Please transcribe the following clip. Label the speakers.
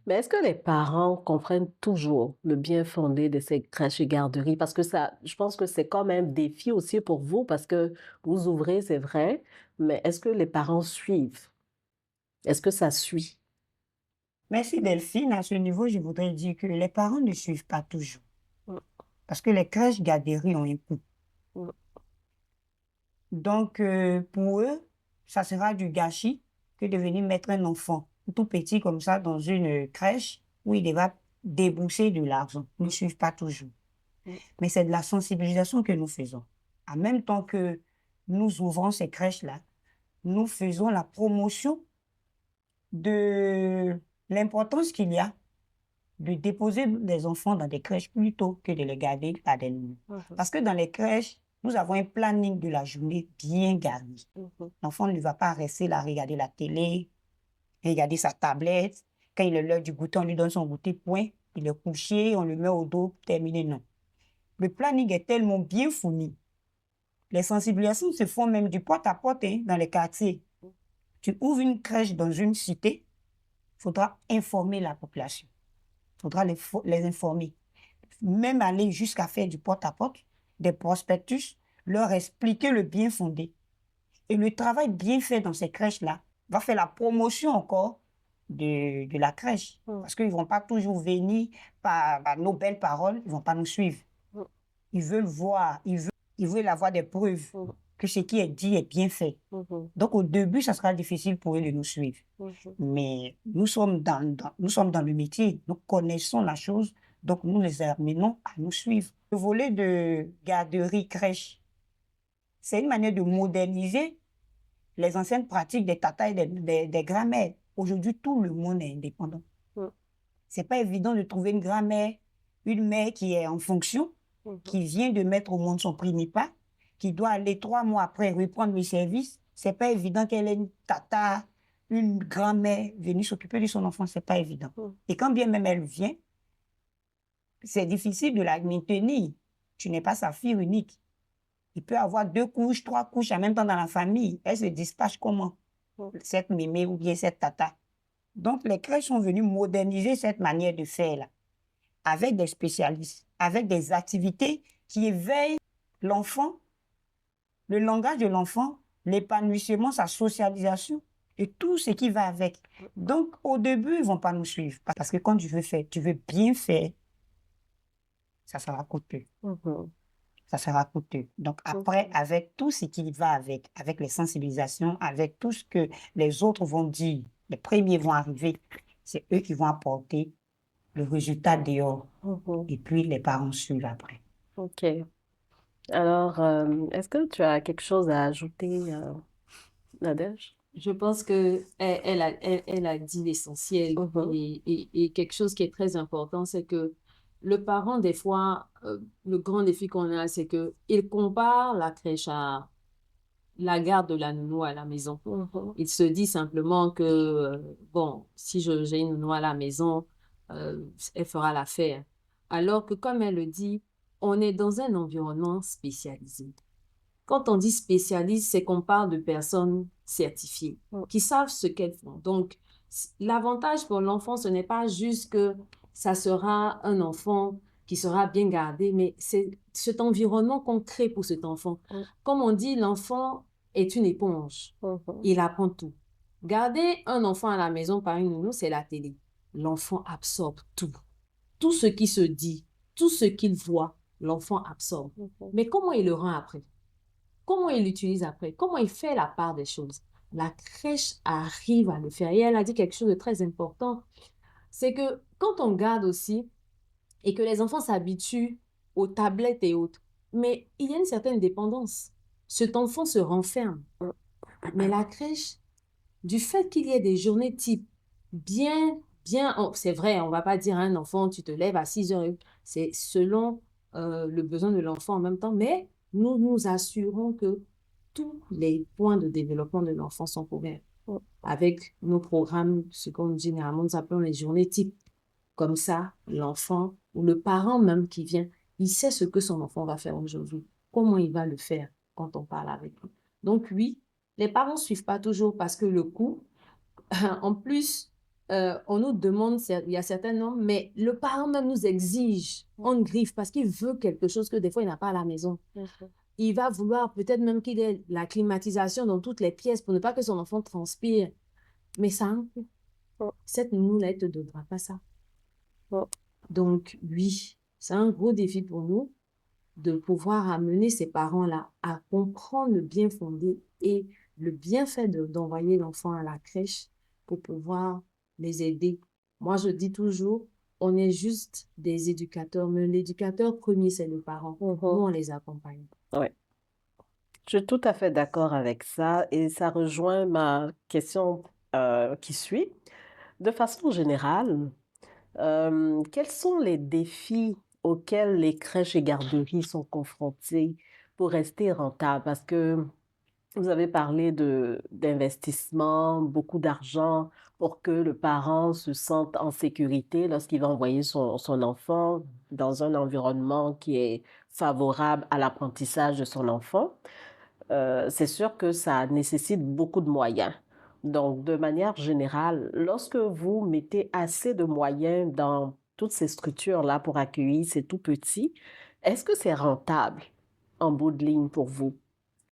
Speaker 1: Mais est-ce que les parents comprennent toujours le bien fondé de ces crèches et garderies? Parce que ça, je pense que c'est comme un défi aussi pour vous parce que vous ouvrez, c'est vrai, mais est-ce que les parents suivent? Est-ce que ça suit?
Speaker 2: Merci Delphine. À ce niveau, je voudrais dire que les parents ne suivent pas toujours.
Speaker 1: Mmh,
Speaker 2: Parce que les crèches garderies ont un coût.
Speaker 1: mmh,
Speaker 2: Donc, pour eux, ça sera du gâchis que de venir mettre un enfant tout petit comme ça dans une crèche où il devra débourser de l'argent. Ils ne
Speaker 1: mmh,
Speaker 2: suivent pas toujours.
Speaker 1: mmh,
Speaker 2: Mais c'est de la sensibilisation que nous faisons. En même temps que nous ouvrons ces crèches-là, nous faisons la promotion de l'importance qu'il y a de déposer des enfants dans des crèches plutôt que de les garder à des nounous.
Speaker 1: mmh,
Speaker 2: Parce que dans les crèches, nous avons un planning de la journée bien garni.
Speaker 1: mmh,
Speaker 2: L'enfant ne va pas rester là, regarder la télé, regarder sa tablette. Quand il est l'heure du goûter, on lui donne son goûter, point. Il est couché, on le met au dos, terminé, non. Le planning est tellement bien fourni. Les sensibilisations se font même du porte-à-porte hein, dans les quartiers. Tu ouvres une crèche dans une cité, il faudra informer la population. Il faudra les informer. Même aller jusqu'à faire du porte-à-porte, des prospectus, leur expliquer le bien fondé. Et le travail bien fait dans ces crèches-là va faire la promotion encore de la crèche.
Speaker 1: mmh,
Speaker 2: Parce qu'ils ne vont pas toujours venir par nos belles paroles, ils ne vont pas nous suivre.
Speaker 1: mmh,
Speaker 2: Ils veulent voir, ils veulent avoir des preuves
Speaker 1: mmh,
Speaker 2: que ce qui est dit est bien fait.
Speaker 1: mmh,
Speaker 2: Donc au début, ça sera difficile pour eux de nous suivre.
Speaker 1: mmh,
Speaker 2: Mais nous sommes dans le métier, nous connaissons la chose, donc nous les amenons à nous suivre. Le volet de garderie crèche, c'est une manière de moderniser les anciennes pratiques des tatas et des grands-mères. Aujourd'hui, tout le monde est indépendant.
Speaker 1: mmh,
Speaker 2: C'est pas évident de trouver une grand-mère, une mère qui est en fonction,
Speaker 1: mmh,
Speaker 2: qui vient de mettre au monde son premier pas, qui doit aller 3 mois après reprendre le service. C'est pas évident qu'elle ait une tata, une grand-mère venue s'occuper de son enfant. C'est pas évident.
Speaker 1: mmh,
Speaker 2: Et quand bien même elle vient, c'est difficile de la maintenir. Tu n'es pas sa fille unique. Il peut avoir 2 couches, 3 couches en même temps dans la famille. Elle se dispatche comment?
Speaker 1: mmh,
Speaker 2: Cette mémé ou bien cette tata. Donc, les crèches sont venues moderniser cette manière de faire là, avec des spécialistes, avec des activités qui éveillent l'enfant, le langage de l'enfant, l'épanouissement, sa socialisation et tout ce qui va avec. Donc, au début, ils vont pas nous suivre parce que quand tu veux faire, tu veux bien faire, ça sera coûteux.
Speaker 1: mmh,
Speaker 2: Ça sera coûteux. Donc après,
Speaker 1: mmh.
Speaker 2: avec tout ce qui va avec les sensibilisations, avec tout ce que les autres vont dire, les premiers vont arriver, c'est eux qui vont apporter le résultat dehors.
Speaker 1: Mmh.
Speaker 2: Et puis les parents suivent après.
Speaker 1: OK. Alors, est-ce que tu as quelque chose à ajouter, Nadège?
Speaker 3: Je pense que elle a dit l'essentiel
Speaker 1: Mhm,
Speaker 3: et quelque chose qui est très important, c'est que le parent, des fois, le grand défi qu'on a, c'est que il compare la crèche à la garde de la nounou à la maison.
Speaker 1: mhm,
Speaker 3: Il se dit simplement que, bon, si j'ai une nounou à la maison, elle fera l'affaire. Alors que, comme elle le dit, on est dans un environnement spécialisé. Quand on dit spécialiste, c'est qu'on parle de personnes certifiées,
Speaker 1: mhm,
Speaker 3: qui savent ce qu'elles font. Donc, l'avantage pour l'enfant, ce n'est pas juste que ça sera un enfant qui sera bien gardé, mais c'est cet environnement qu'on crée pour cet enfant. Comme on dit, l'enfant est une éponge.
Speaker 1: mhm,
Speaker 3: Il apprend tout. Garder un enfant à la maison par une nounou, c'est la télé. L'enfant absorbe tout. Tout ce qui se dit, tout ce qu'il voit, l'enfant absorbe.
Speaker 1: mhm,
Speaker 3: Mais comment il le rend après? Comment il l'utilise après? Comment il fait la part des choses? La crèche arrive à le faire. Et elle a dit quelque chose de très important, c'est que quand on garde aussi et que les enfants s'habituent aux tablettes et autres, mais il y a une certaine dépendance. Cet enfant se renferme. Mais la crèche, du fait qu'il y ait des journées type c'est vrai, on va pas dire à un enfant, tu te lèves à 6 heures, c'est selon le besoin de l'enfant en même temps, mais nous nous assurons que tous les points de développement de l'enfant sont couverts avec nos programmes, ce qu'on généralement nous appelons les journées type. Comme ça, l'enfant ou le parent même qui vient, il sait ce que son enfant va faire aujourd'hui, comment il va le faire quand on parle avec lui. Donc oui, les parents suivent pas toujours parce que le coût, en plus, on nous demande, il y a certains normes, mais le parent même nous exige, on griffe parce qu'il veut quelque chose que des fois il n'a pas à la maison. Il va vouloir peut-être même qu'il ait la climatisation dans toutes les pièces pour ne pas que son enfant transpire. Mais ça a un coût. Cette nounou-là, elle ne te donnera pas ça. Donc, oui, c'est un gros défi pour nous de pouvoir amener ces parents-là à comprendre le bien fondé et le bienfait d'envoyer l'enfant à la crèche pour pouvoir les aider. Moi, je dis toujours, on est juste des éducateurs, mais l'éducateur premier, c'est le parent. Nous, on les accompagne.
Speaker 1: Oui. Je suis tout à fait d'accord avec ça et ça rejoint ma question qui suit. De façon générale, quels sont les défis auxquels les crèches et garderies sont confrontées pour rester rentables? Parce que vous avez parlé d'investissement, beaucoup d'argent pour que le parent se sente en sécurité lorsqu'il va envoyer son enfant dans un environnement qui est favorable à l'apprentissage de son enfant. C'est sûr que ça nécessite beaucoup de moyens. Donc, de manière générale, lorsque vous mettez assez de moyens dans toutes ces structures-là pour accueillir ces tout petits, est-ce que c'est rentable en bout de ligne pour vous?